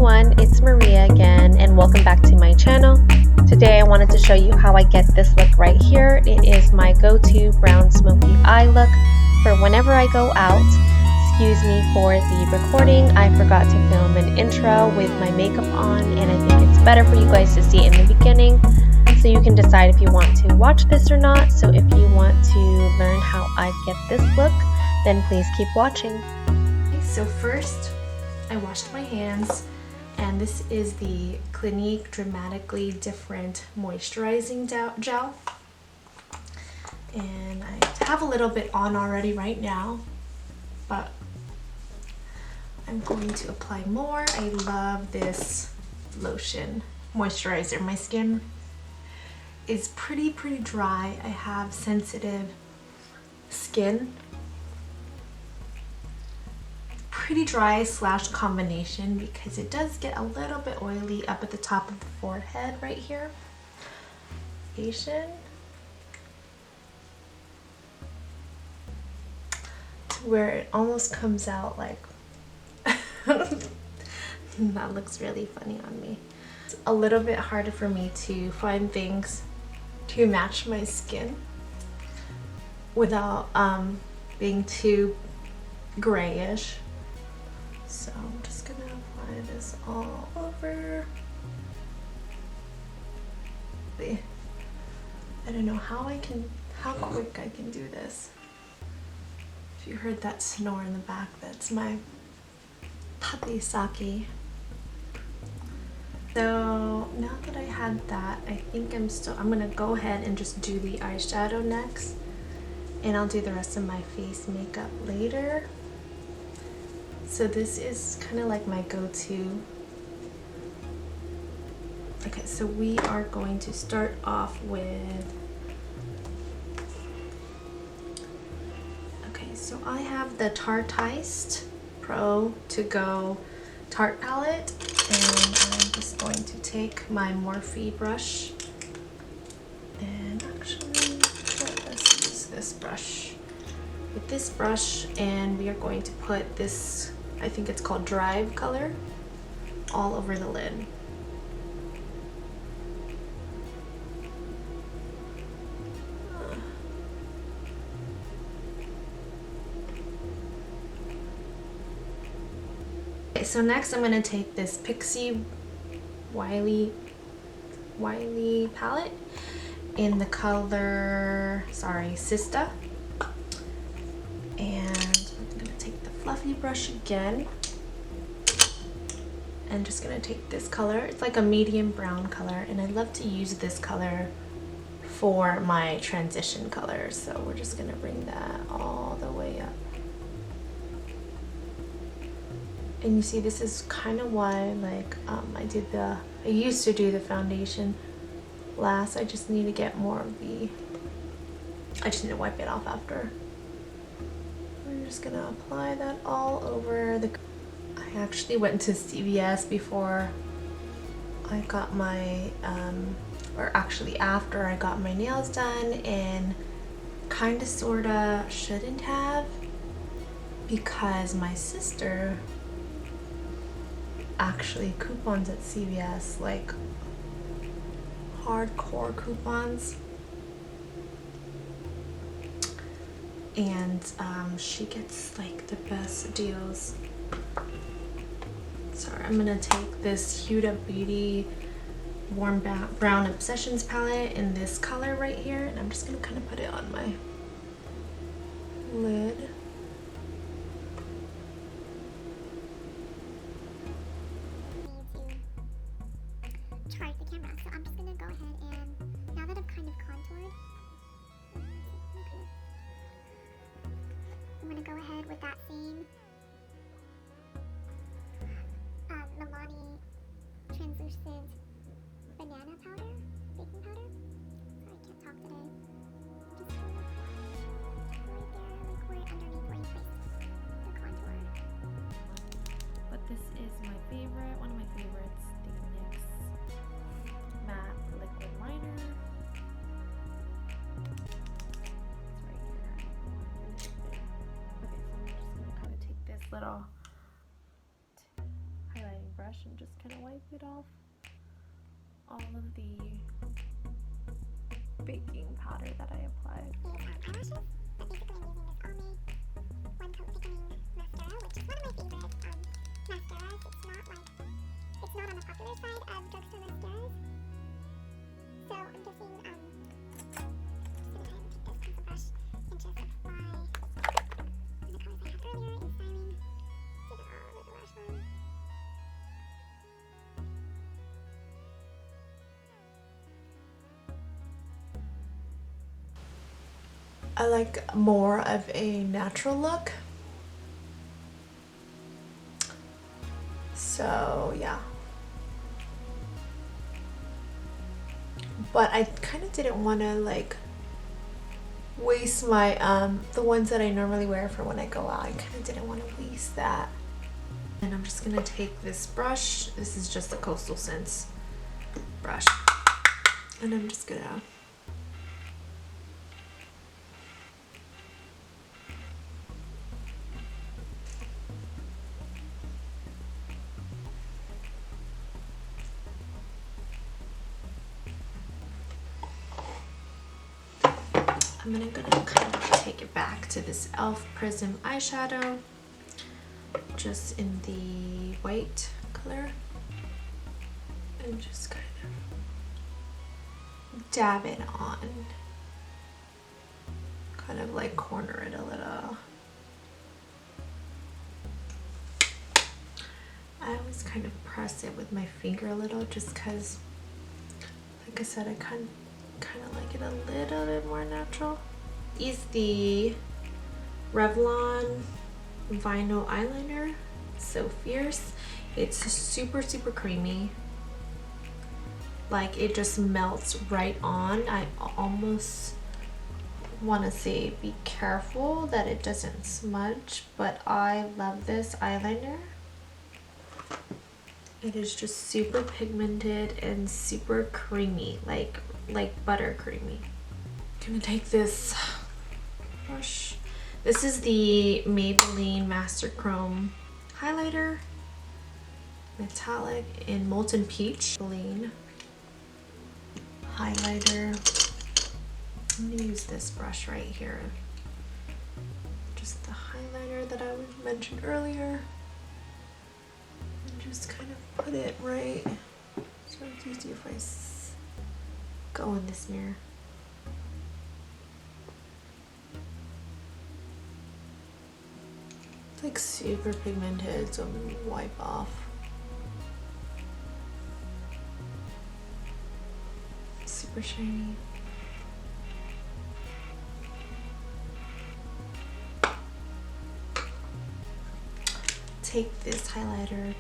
everyone, it's Maria again and welcome back to my channel. Today I wanted to show you how I get this look right here. It is my go-to brown smoky eye look for whenever I go out. Excuse me for the recording, I forgot to film an intro with my makeup on and I think it's better for you guys to see it in the beginning so you can decide if you want to watch this or not. So if you want to learn how I get this look, then please keep watching. Okay, so first I washed my hands, and this is the Clinique Dramatically Different Moisturizing Gel. And I have a little bit on already right now, but I'm going to apply more. I love this lotion moisturizer. My skin is pretty dry. I have sensitive skin. Pretty dry / combination because it does get a little bit oily up at the top of the forehead right here. Foundation. To where it almost comes out like that looks really funny on me. It's a little bit harder for me to find things to match my skin without being too grayish. So I'm just gonna apply this all over. I don't know how quick I can do this. If you heard that snore in the back, that's my puppy Saki. So now that I had that, I think I'm gonna go ahead and just do the eyeshadow next, and I'll do the rest of my face makeup later. So this is kind of like my go-to. Okay, so we are going to start off with, okay, so I have the Tarteist Pro To Go Tarte palette, and I'm just going to take my Morphe brush, and actually let's use this brush. With this brush, and we are going to put this, I think it's called Drive color, all over the lid. Okay, so next I'm going to take this Pixie Wiley palette in the color, Sista. And I'm going to take the fluffy brush again and just going to take this color. It's like a medium brown color, and I love to use this color for my transition colors. So we're just going to bring that all the way up. And you see, this is kind of why, like, I used to do the foundation last. I just need to get more of I just need to wipe it off after. I'm just gonna apply that all over I actually went to CVS before I got my, or actually after I got my nails done, and kinda sorta shouldn't have, because my sister actually coupons at CVS, like hardcore coupons, and she gets like the best deals. Sorry, I'm gonna take this Huda Beauty Warm Brown Obsessions palette in this color right here, and I'm just gonna kind of put it on my lid. Charge the camera, so I'm just gonna go ahead and, now that I've kind of contoured, I'm gonna go ahead with that same Milani translucent banana powder, baking powder. Sorry, I can't talk today. Just kind of right there, like right underneath where you placed the contour. But this is my favorite, one of my favorites, the NYX matte liquid liner. It's right here. Okay, so I'm just gonna kind of take this little highlighting brush and just kind of wipe it off all of the baking powder that I applied. Eyelashes, but basically I'm using this Almay One Coat Thickening Mascara, which is one of my favorite mascaras. It's not on the popular side of drugstore mascaras. So I'm guessing, just gonna try and take this pencil brush and just apply the colors I had earlier in styling. Get it all over the lash line. I like more of a natural look. So yeah. But I kind of didn't want to like waste my the ones that I normally wear for when I go out. I kind of didn't want to waste that. And I'm just gonna take this brush. This is just a Coastal Scents brush, and I'm just gonna kind of take it back to this e.l.f. Prism eyeshadow, just in the white color, and just kind of dab it on, kind of like corner it a little. I always kind of press it with my finger a little, just because, like I said, I kind of like it a little bit more natural. Is the Revlon Vinyl Eyeliner. So fierce. It's super creamy. Like, it just melts right on. I almost want to say be careful that it doesn't smudge, but I love this eyeliner. It is just super pigmented and super creamy, like butter creamy. I'm gonna take this brush. This is the Maybelline Master Chrome highlighter, metallic in Molten Peach. Maybelline highlighter. I'm gonna use this brush right here. Just the highlighter that I mentioned earlier. And just kind of put it right, so it's easier if I go in this mirror. It's like super pigmented, so I'm gonna wipe off. Super shiny. Take this highlighter,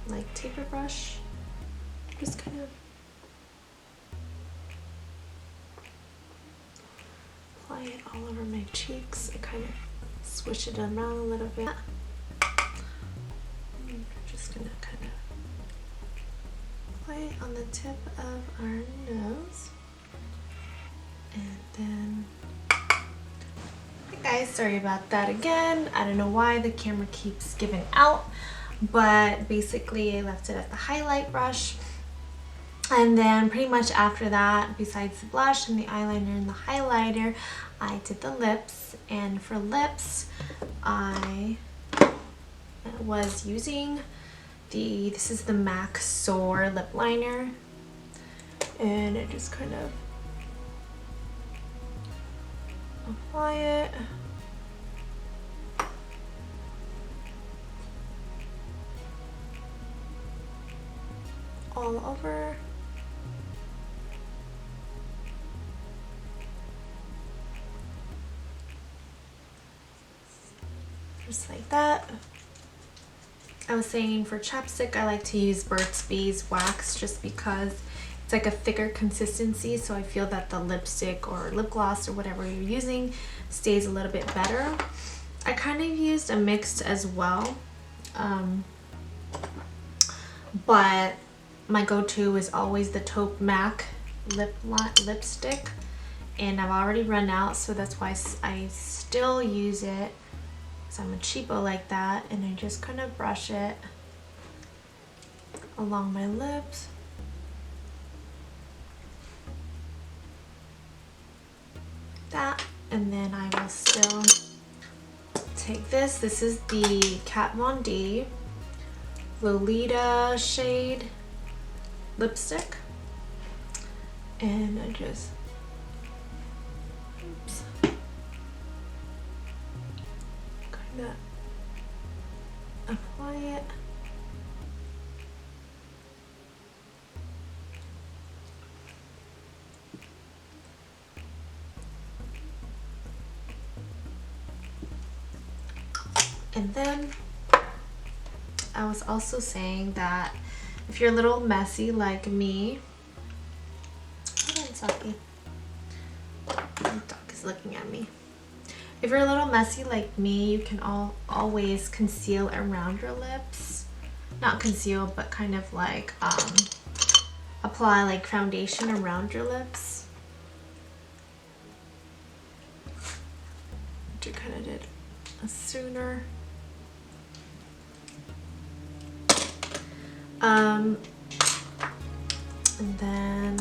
like taper brush, just kind of apply it all over my cheeks. I kind of swish it around a little bit. I'm just gonna kind of apply it on the tip of our nose, and then. Guys, sorry about that again. I don't know why the camera keeps giving out, but basically I left it at the highlight brush, and then pretty much after that, besides the blush and the eyeliner and the highlighter, I did the lips. And for lips, I was using this is the MAC Soar lip liner, and it just kind of apply it. All over. Just like that. I was saying for chapstick, I like to use Burt's Bees wax just because it's like a thicker consistency, so I feel that the lipstick or lip gloss or whatever you're using stays a little bit better. I kind of used a mixed as well, but my go-to is always the Taupe MAC lipstick, and I've already run out, so that's why I still use it, because I'm a cheapo like that. And I just kind of brush it along my lips. That, and then I will still take this. This is the Kat Von D Lolita shade lipstick, and I just kind of apply it. And then I was also saying that if you're a little messy like me, hold on, Saki. The dog is looking at me. If you're a little messy like me, you can always conceal around your lips. Not conceal, but kind of like apply like foundation around your lips. Which I kind of did sooner. And then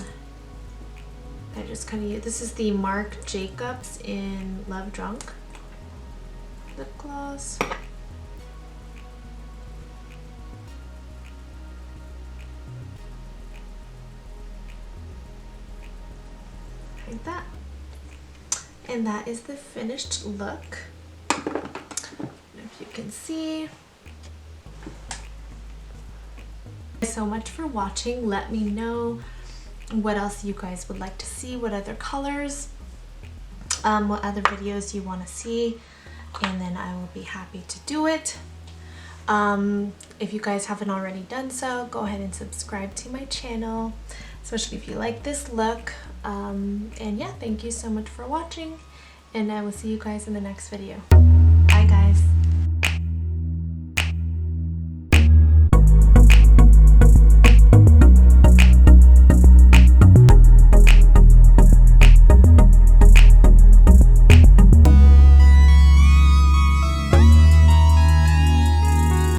I just kind of use, this is the Marc Jacobs in Love Drunk lip gloss. Like that. And that is the finished look. If you can see. Thank you so much for watching. Let me know what else you guys would like to see, what other colors, what other videos you want to see, and then I will be happy to do it. If you guys haven't already done so, go ahead and subscribe to my channel, especially if you like this look. And yeah, thank you so much for watching, and I will see you guys in the next video.